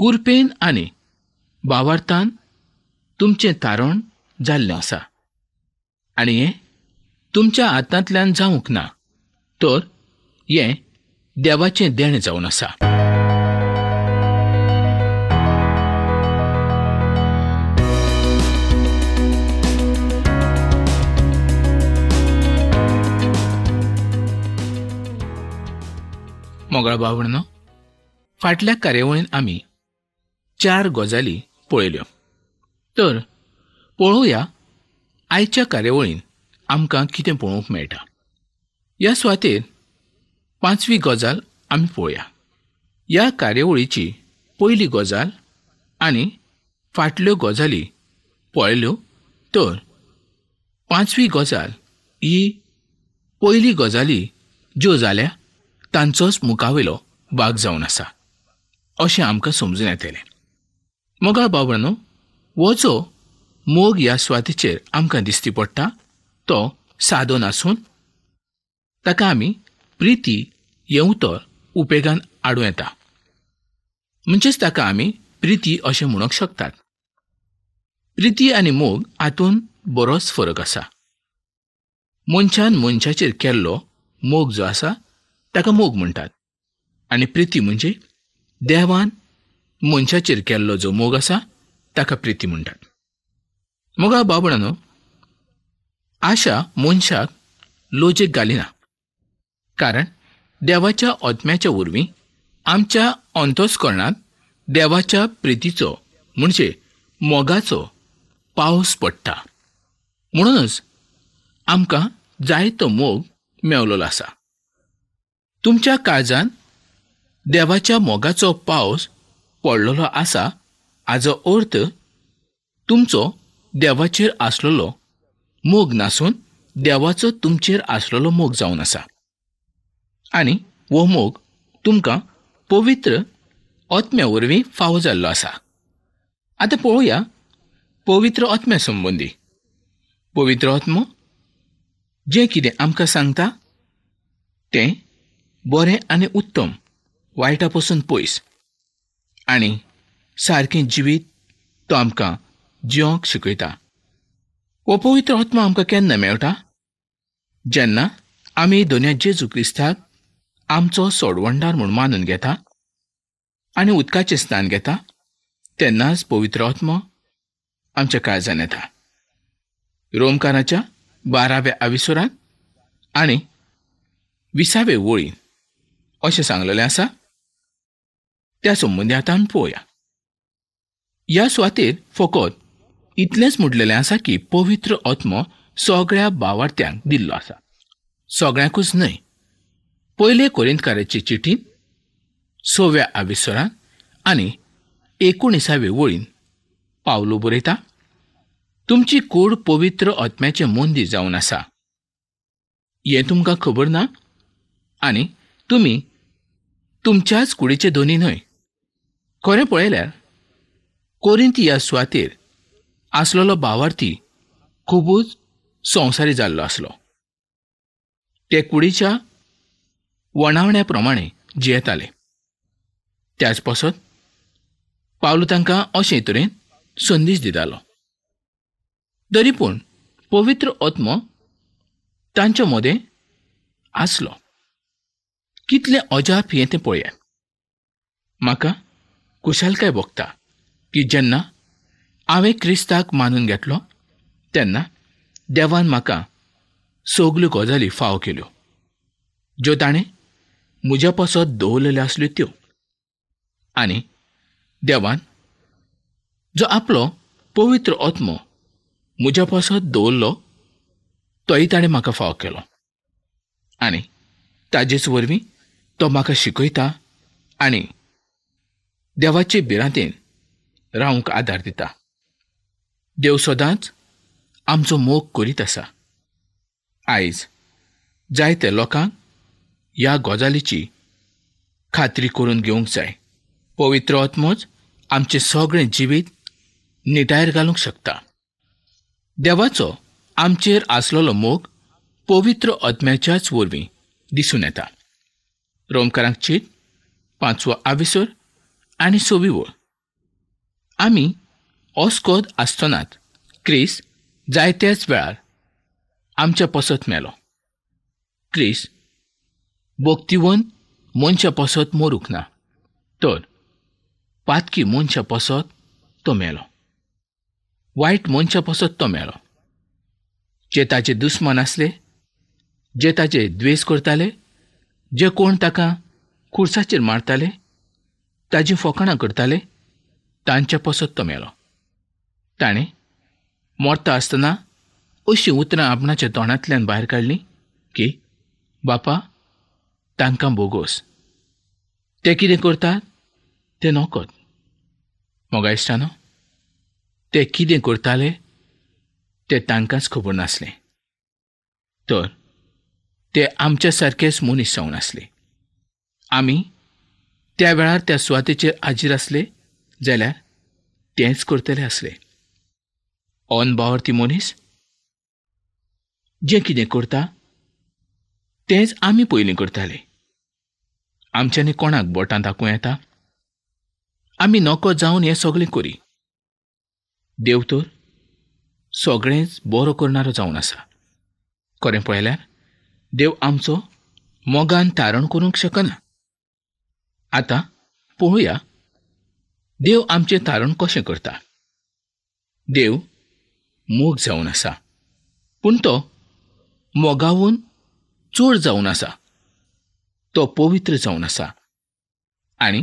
कुरपेन आनी भावार्थान तुमचें तारण जाल्लें आसा आनी हें तुमच्या हातांतल्यान जावंक ना, तर हें देवाचें देण जावन आसा. मोगळा भावणो, फाटल्या कार्यावळीन आमी 4 गजाली पळयल्यो. तर पळोवया आयच्या कार्यावळीन आमकां कितें पळोवंक मेळटा. ह्या सुवातेर 5वी गजाल आमी पळोवया. ह्या कार्यावळीची पयली गजाल आनी फाटल्यो गजाली पळयल्यो तर 5वी गजाल ही पयली गजाली ज्यो जाल्या तांचोच मुखावेलो भाग जावन आसा अशें आमकां समजून येतलें. मोगाळ भावणो, हो जो मोग ह्या सुवातेचेर आमकां दिश्टी पडटा तो सादो नासून ताका आमी प्रिती हें उतर उपेगान हाडूं येता. म्हणजेच ताका आमी प्रिती अशें म्हणूंक शकतात. प्रिती आनी मोग हातूंत बरोच फरक आसा. मनशान मनशाचेर केल्लो मोग जो आसा ताका मोग म्हणटात आनी प्रिती म्हणजे देवान मनशाचेर केल्लो जो मोग आसा ताका प्रिती म्हणटात. मोगा बाबणानो, आशा मनशाक लोजेक घालिना, कारण देवाच्या आत्म्याच्या वरवीं आमच्या अंतस्करणांत देवाच्या प्रितीचो म्हणजे मोगाचो पावस पडटा. म्हणूनच आमकां जाय तो मोग मेवलेलो आसा. तुमच्या काळजांत देवाच्या मोगाचो पावस पडलेलो आसा हाचो अर्थ तुमचो देवाचेर आसलेलो मोग नासून देवाचो तुमचेर आसलेलो मोग जावन आसा आनी हो मोग तुमकां पवित्र आत्म्या वरवीं फावो जाल्लो आसा. आतां पळोवया पवित्र आत्म्या संबंदी. पवित्र आत्मो जें कितें आमकां सांगता तें बरें आनी उत्तम, वायटा पासून पयस आनी सारकें जिवीत तो आमकां जिवंक शिकयता. हो पवित्र आत्मा आमकां केन्ना मेळटा? जेन्ना आमी दोनया जेजू क्रिस्ताक आमचो सोडवणदार म्हूण मानून घेता आनी उदकाचें स्नान घेता तेन्नाच पवित्र आत्मो आमच्या काळजांत येता. रोमकाराच्या 12व्या आविसुरांत आनी 20व्या वळीन अशें सांगलेलें आसा. त्या संबंदी आतां आमी पळोवया. ह्या सुवातेर फकत इतलेंच म्हणलेलें आसा की पवित्र आत्मो सगळ्या भावार्थ्यांक दिल्लो आसा. सगळ्यांकूच न्हय. 1 कोरिंथकाराचे चिठीन 6व्या आविसुरांत आनी 19व्या वळीन पावलो बरयता, तुमची कूड पवित्र आत्म्याचें मंदीर जावन आसा. हें तुमकां खबर ना आनी तुमी तुमच्याच कुडीचे धनी न्हय. खरें पळयल्यार कोरिंथ ह्या सुवातेर आसलेलो भावार्थी खुबूच संवसारी जाल्लो आसलो. ते कुडीच्या वणावण्या प्रमाणें जियेताले. त्याच पासत पावलो तांकां अशे तरेन संदेश दितालो. तरी पूण पवित्र आत्मो तांच्या मदें आसलो. कितलें अजाप हें तें पळयात. म्हाका कुशालकाय भोगता की जेन्ना हांवें क्रिस्ताक मानून घेतलो तेन्ना देवान म्हाका सगल्यो गजाली फाव केल्यो ज्यो ताणें म्हज्या पासत दवरलेल्यो आसल्यो त्यो. आनी देवान जो आपलो पवित्र आत्मो म्हज्या पासत दवरलो तोय ताणें म्हाका फाव केलो आनी ताजेच वरवीं तो म्हाका शिकयता आनी देवाचे भिरांतेन रावंक आदार दिता. देव सदांच आमचो मोग करीत आसा. आयज जायत्या लोकांक ह्या गजालीची खात्री करून घेवंक जाय. पवित्र आत्मोच आमचें सगळें जिवीत निटायर घालूंक शकता. देवाचो आमचेर आसलेलो मोग पवित्र आत्म्याच्याच वरवीं दिसून येता. रोमकारांक चीट 5वो आविसर आनी 6वी वळ. आमी ऑस्कोद आसतनाच क्रिस्त जायत्याच वेळार आमच्या पसत मेलो. क्रिस्त भोक्तिवंत मनशा पसत मरूंक ना, तर पातकी मनशा पसत तो मेलो. वायट मनशा पसत तो मेलो. जे ताचे दुस्मान आसले, जे ताचे द्वेस करताले, जे कोण ताका खुर्साचेर मारताले, ताची फकाणां करताले, तांच्या पसत तो मेलो. ताणें मरता आसतना अशीं उतरां आपणाच्या तोंडांतल्यान भायर काडलीं की बापा, तांकां बोगोस. ते कितें करतात ते नकळत. मोगा इश्टानो, ते कितें करताले ते तांकांच खबर नासलें. तर ते आमच्या सारकेच मनीस जावन आसले. आमी त्या वेळार त्या सुवातेचेर हाजीर आसले जाल्यार तेंच करतले आसले. अनबावर्थी मनीस जें कितें करता तेंच आमी पयलीं करताले. आमच्यांनी कोणाक बोटां दाखोवं येता? आमी नकळो जावन हें सगळें करी. देव तर सगळेंच बरो करणारो जावन आसा. खरें पळयल्यार देव आमचो मोगान तारण करूंक शकना. आतां पळोवया देव आमचें तारण कशें करता. देव मोग जावन आसा, पूण तो मोगावून चड जावन आसा. तो पवित्र जावन आसा आनी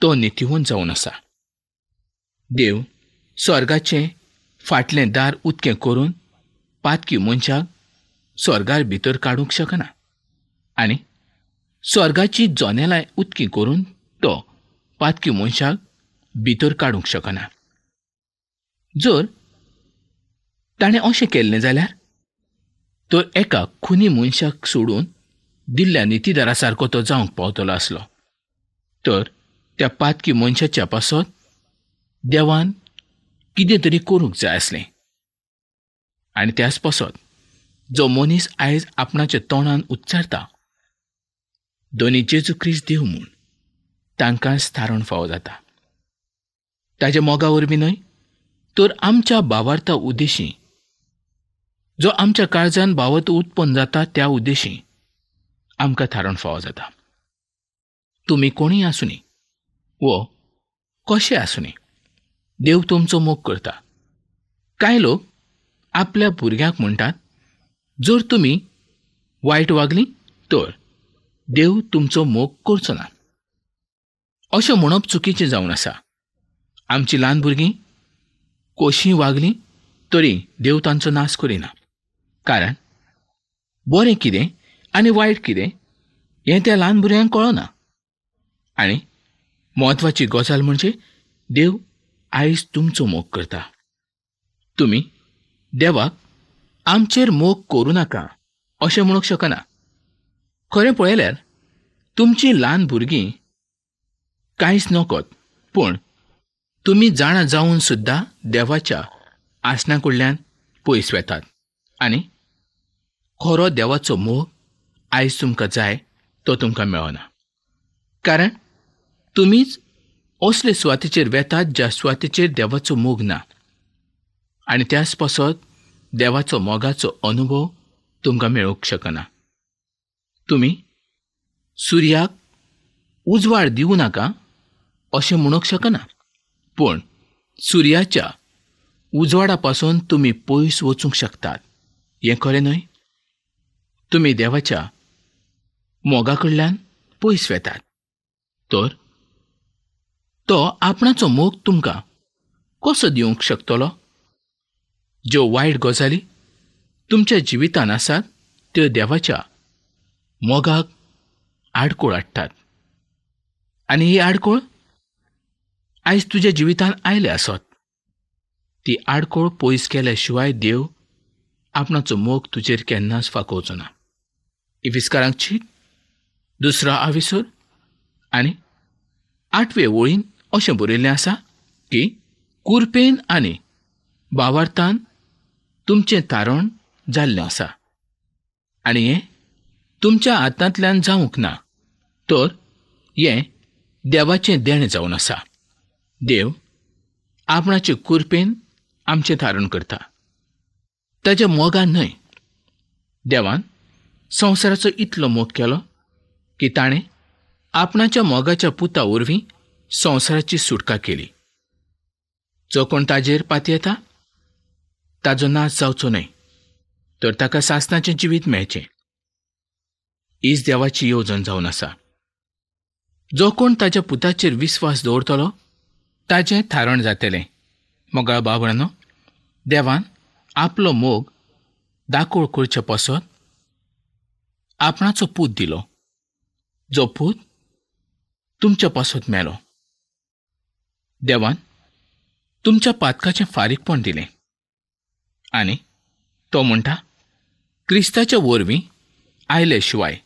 तो नितीवंत जावन आसा. देव स्वर्गाचें फाटलें दार उक्तें करून पातकी मनशाक स्वर्गार भितर काडूंक शकना आनी स्वर्गाची जनेलां उक्तीं करून तो पातकी मनशाक भितर काडूंक शकना. जर ताणें अशें केल्लें जाल्यार तर एका खुनी मनशाक सोडून दिल्ल्या नितीदारा सारको तो जावंक पावतलो आसलो. तर त्या पातकी मनशाच्या पासत देवान कितें तरी करूंक जाय आसलें. आनी त्याच पासत जो मनीस आयज आपणाच्या तोंडान उच्चारता दोनी जेजू क्रिस्त देव म्हूण, तांकांच तारण फावो जाता. ताच्या मोगा वरवीं न्हय, तर आमच्या भावार्था उद्देशीं, जो आमच्या काळजान भावत उत्पन्न जाता त्या उद्देशीं आमकां थारण फावो जाता. तुमी कोणीय आसुनी वो कशें आसुनी, देव तुमचो मोग करता. कांय लोक आपल्या भुरग्यांक म्हणटात, जर तुमी वायट वागलीं तर देव तुमचो मोग करचो ना. अशें म्हणप चुकीचें जावन आसा. आमची ल्हान भुरगीं कशींय वागलीं तरी देव तांचो नाश करिना. कारण बरें कितें आनी वायट कितें हें त्या ल्हान भुरग्यांक कळना. आनी म्हत्वाची गजाल म्हणजे देव आयज तुमचो मोग करता. तुमी देवाक आमचेर मोग करूं नाका अशें म्हणूंक शकना. खरें पळयल्यार तुमची ल्हान भुरगीं कांयच नकळत, पूण तुमी जाणा जावन सुद्दां देवाच्या आसना कडल्यान पयस वेतात आनी खरो देवाचो मोग आयज तुमकां जाय तो तुमकां मेळना. कारण तुमीच असले सुवातेचेर वेतात ज्या सुवातेचेर देवाचो मोग ना. आनी त्याच पासत देवाचो मोगाचो अनुभव तुमकां मेळूंक शकना. तुमी सुर्याक उजवाड दिवं नाका अशें म्हणूंक शकना, पूण सुर्याच्या उजवाडा पासून तुमी पयस वचूंक शकतात. हें खरें न्हय? तुमी देवाच्या मोगा कडल्यान पयस वेतात, तर तो आपणाचो मोग तुमकां कसो दिवंक शकतलो? ज्यो वायट गजाली तुमच्या जिवितांत आसात त्यो देवाच्या मोगाक आडकोळ हाडटात. आनी ही आडकोळ आयज तुज्या जिवितांत आयले आसत. ती आडकोळ पयस केल्या शिवाय देव आपणाचो मोग तुजेर केन्नाच फाकोवचो ना. इफिस्कारांक चीट 2 आनी 8 वळीन अशें बरयल्लें आसा की कुरपेन आनी भावार्थान तुमचें तारण जाल्लें आसा आनी हें तुमच्या हातांतल्यान जावंक ना, तर हें देवाचें देण जावन आसा. देव आपणाचे कुरपेन आमचें थारण करता. ताच्या मोगान न्हय. देवान संवसाराचो इतलो मोग केलो की ताणें आपणाच्या मोगाच्या पुता वरवीं संवसाराची सुटका केली. जो कोण ताजेर पातयेता ताजो नाश जावचो न्हय, तर ताका सासणाचें जिवीत मेळचें. हीच देवाची येवजण जावन आसा. जो कोण ताच्या पुताचेर विस्वास दवरतलो ताचें थारण जातलें. मोगाळ भावणांनो, देवान आपलो मोग दाखोळ करचे पसत आपणाचो पूत दिलो, जो पूत तुमच्या पसत मेलो. देवान तुमच्या पातकाचें फारीकपण दिलें आनी तो म्हणटा, क्रिस्ताच्या वरवीं आयले शिवाय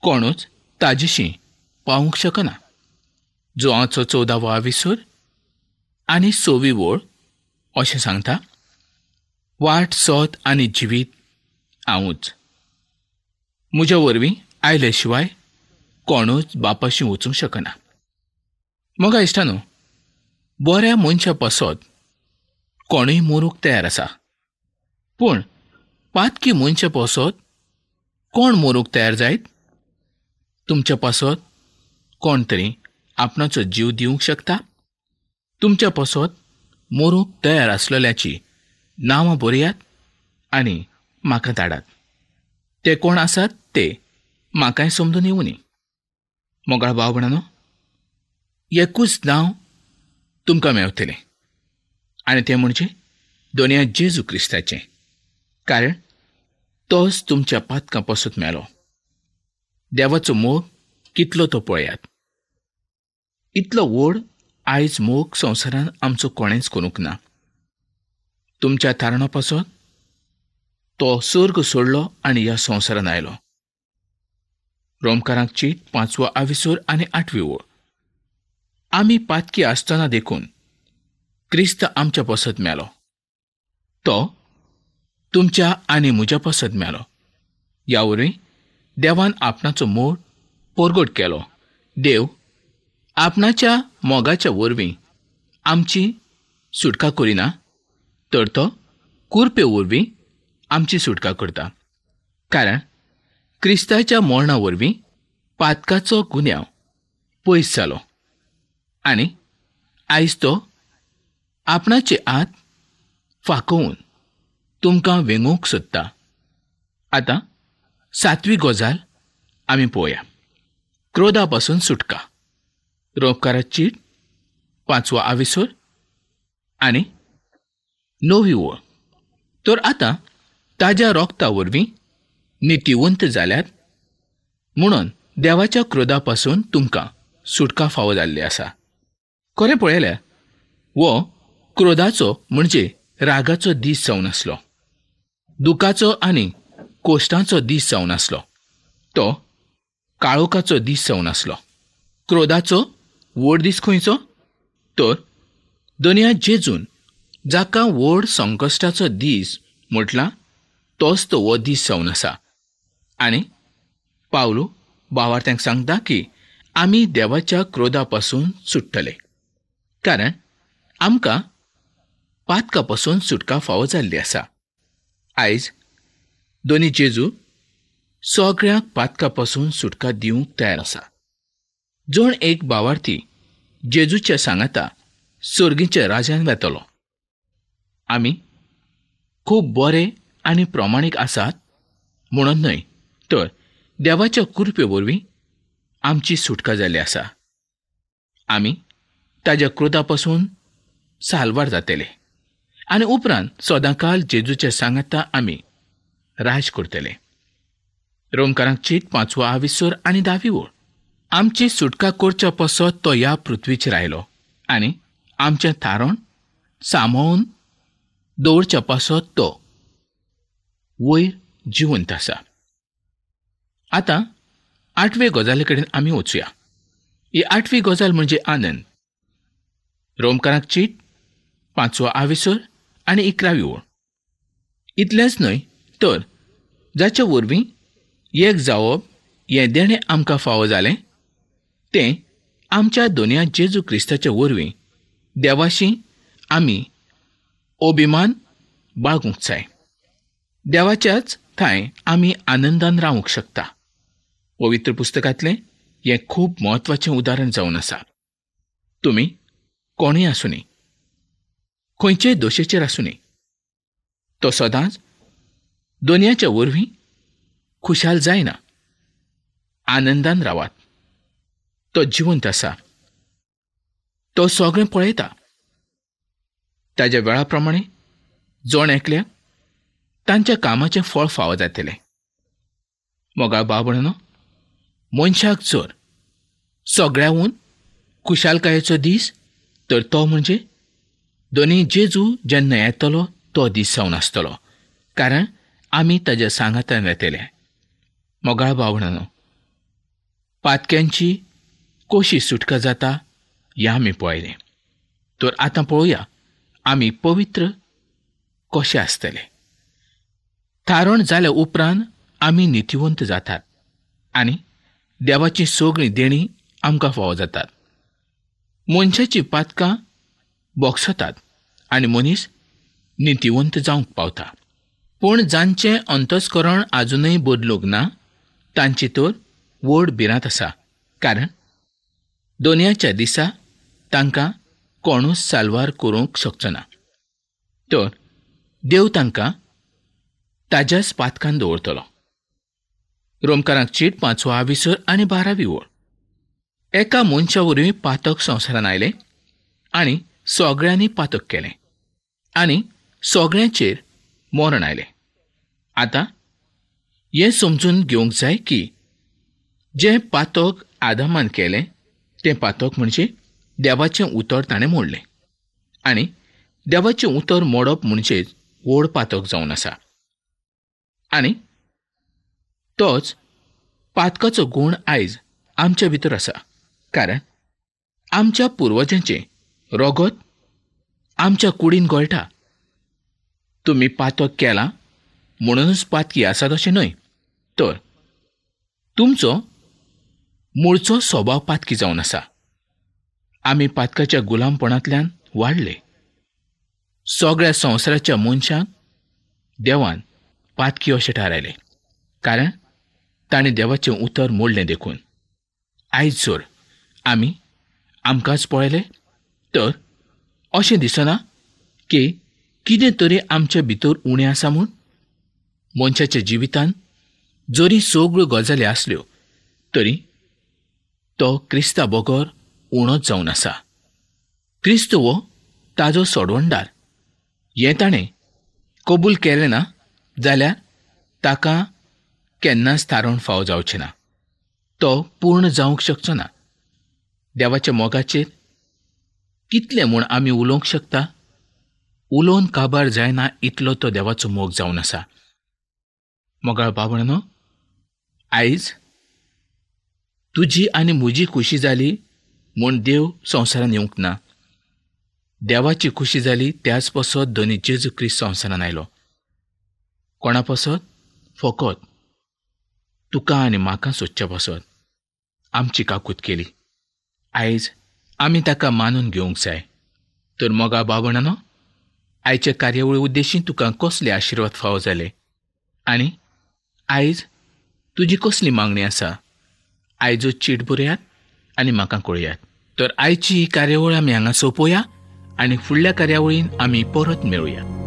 कोणूच ताजेशी पावूंक शकना. जो हाचो 14वा विसूर आनी 6वी ओळ अशें सांगता, वाट, सोत आनी जिवीत हांवूच. म्हज्या वरवीं आयले शिवाय कोणूच बापाशी वचूंक शकना. मोगा इश्टानो, बऱ्या मनशा पसत कोणूय मरूंक तयार आसा. पूण पातकी मनशा पसत कोण मरूंक तयार जायत? तुमच्या पसत कोण तरी आपणाचो जीव दिवंक शकता? तुमच्या पसत मरूंक तयार आसलेल्याची नांवां बरयात आनी म्हाका धाडात. ते कोण आसात ते म्हाकाय समजून येवनी. मोगाळ भाव भयणांनो, एकूच नांव तुमकां मेळटलें आनी तें म्हणजे दोनया जेजू क्रिस्ताचें. कारण तोच तुमच्या पातकां पसत मेलो. देवाचो मोग कितलो तो पळयात. इतलो व्हड आयज मोग संवसारान आमचो कोणेंच करूंक ना. तुमच्या थारणा पसत तो सर्ग सोडलो आनी ह्या संवसारान आयलो. रोमकारांक चीट 5वा विसूर आनी 8वी ओळ. आमी पातकी आसतना देखून क्रिस्त आमच्या पसत मेलो. तो तुमच्या आनी म्हज्या पसत मेलो. ह्या वरवीं देवान आपणाचो मोग परगट केलो. देव आपणाच्या मोगाच्या वरवीं आमची सुटका करिना, तर तो कुरपे वरवीं आमची सुटका करता. कारण क्रिस्ताच्या मरणा वरवीं पातकाचो गुन्यांव पयस जालो आनी आयज तो आपणाचे हात फाकोवन तुमकां वेंगूंक सोदता. आतां 7वी गजाल आमी पळोवया. क्रोधा पासून सुटका. रोमकारांक चीट 5वा विसूर आनी 9वी ओळ. तर आतां ताज्या रोगता वरवीं नितीवंत जाल्यात म्हणून देवाच्या क्रोधा पासून तुमकां सुटका फावो जाल्ली आसा. खरें पळयल्यार वो क्रोधाचो म्हणजे रागाचो दीस जावन आसलो. दुखाचो आनी कोश्टांचो दीस जावन आसलो. तो काळोखाचो दीस जावन आसलो. क्रोधाचो व्हड दीस खंयचो? तर दोनया जेजून जाका व्हड संकश्टाचो दीस म्हटला तोच तो हो दीस जावन आसा. आनी पावलू भावार्थ्यांक सांगता की आमी देवाच्या क्रोधा पासून सुट्टले. कारण आमकां पातका पासून सुटका फावो जाल्ली आसा. आयज दोनी जेजू सगळ्यांक पातका पासून सुटका दिवंक तयार आसा. जण एक भावार्थी जेजूच्या सांगाता सर्गीच्या राजान वेतलो. आमी खूब बरे आनी प्रमाणीक आसात म्हणून न्हय, तर देवाच्या कृपे वरवीं आमची सुटका जाल्ली आसा. आमी ताज्या क्रोधा पासून साल्वार जातले आनी उपरांत सदांकाल जेजूच्या सांगाता आमी राज करतले. रोमकारांक चीट 5वा विसूर आनी 10वी ओळ. आमची सुटका करच्या पसत तो ह्या पृथ्वीचेर आयलो आनी आमचें थारण सांबाळून दवरच्या पसत तो वयर जिवंत आसा. आतां 8वे गजाली कडेन आमी वचुया. ही 8वी गजाल म्हणजे आनंद. रोमकारांक चीट 5वा विसूर आनी 11वी ओळ. इतलेंच न्हय, तर जाच्या वरवीं एक जावप हें देणें आमकां फावो जालें तें आमच्या दोनया जेजू क्रिस्ताच्या वरवीं देवाशी आमी अभिमान बाळगूंक जाय. देवाच्याच थंय आमी आनंदान रावूंक शकता. पवित्र पुस्तकांतलें हें खूब म्हत्वाचें उदाहरण जावन आसा. तुमी कोणूय आसूं दी, खंयचेय दोशेचेर आसूं दी, तो सदांच दुनियाच्या वरवीं खुशाल जायना. आनंदान रावात. तो जिवंत आसा. तो सगळें पळयता. ताच्या वेळा प्रमाणें जोण एकल्याक तांच्या कामाचें फळ फावो जातलें. मोगा बाबणनो, मनशाक जर सगळ्याहून खुशालकायेचो दीस तर तो म्हणजे दोनी जेजू जेन्ना येतलो तो दीस जावन आसतलो, कारण आमी ताच्या सांगातान येतले. मोगाळ बाबणनो, पातक्यांची कशी सुटका जाता हें आमी पळयलें. तर आतां पळोवया आमी पवित्र कशे आसतले. थारण जाल्या उपरांत आमी नितीवंत जातात आनी देवाची सगळीं देणी आमकां फावो जातात. मनशाची पातकां बोगसतात आनी मनीस नितीवंत जावंक पावता. पूण जांचें अंतस्करण आजुनूय बदलूंक ना तांची तर व्हड भिरांत आसा, कारण दुनियाच्या दिसा तांकां कोणूच साल्वार करूंक शकचो ना. तर देव तांकां ताज्याच पातकान दवरतलो. रोमकारांक चीट 5 आनी 12 ओळ. एका मनशा वरवीं पातक संवसारान आयलें आनी सगळ्यांनी पातक केलें आनी सगळ्यांचेर मरण आयलें. आतां हें समजून घेवंक जाय की जें पातक आदामान केलें तें पातक म्हणजे देवाचें उतर ताणें मोडलें आनी देवाचें उतर मोडप म्हणजेच व्हड पातक जावन आसा. आनी तोच पातकाचो गूण आयज आमच्या भितर आसा, कारण आमच्या पुर्वजांचें रोगत आमच्या कुडीन गळटा. तुमी पातक केलां म्हणूनच पातकी आसात अशें न्हय, तर तुमचो मूळचो स्वभाव पातकी जावन आसा. आमी पातकाच्या गुलामपणांतल्यान वाडले. सगळ्या संवसाराच्या मनशांक देवान पातकी अशें थारायलें, कारण ताणें देवाचें उतर मोडलें देखून. आयज जर आमी आमकांच पळयलें तर अशें दिसना की कितें तरी आमच्या भितर उणें आसा म्हूण. मनशाच्या जिवितांत जरी सगळ्यो गजाली आसल्यो तरी तो क्रिस्ता बगर उणोच जावन आसा. क्रिस्त हो ताजो सोडवणदार. हें ताणें कबूल केलें ना जाल्यार ताका केन्नाच थारण फावो जावचें ना. तो पूर्ण जावंक शकचो ना. देवाच्या मोगाचेर कितलें म्हूण आमी उलोवंक शकता? उलोवन काबार जायना इतलो तो देवाचो मोग जावन आसा. मोगाळ बाबणनो, आयज तुजी आनी म्हजी खुशी जाली म्हूण देव संवसारान येवंक ना. देवाची खुशी जाली त्याच पासत दोनी जेजू क्रिस्त संवसारान आयलो. कोणा पासत? फकत तुका आनी म्हाका सोदच्या पासत आमची काकूत केली. आयज आमी ताका मानून घेवंक जाय. तर मोगा बाबणानो, आयचे कार्यावळी उद्देशीं तुका कसले आशिर्वाद फावो जाले आनी आयज तुजी कसली मागणी आसा? आयजूच चीट बरयात आनी म्हाका कळयात. तर आयची ही कार्यावळ आमी हांगा सोंपोवया आनी फुडल्या कार्यावळीन आमी परत मेळुया.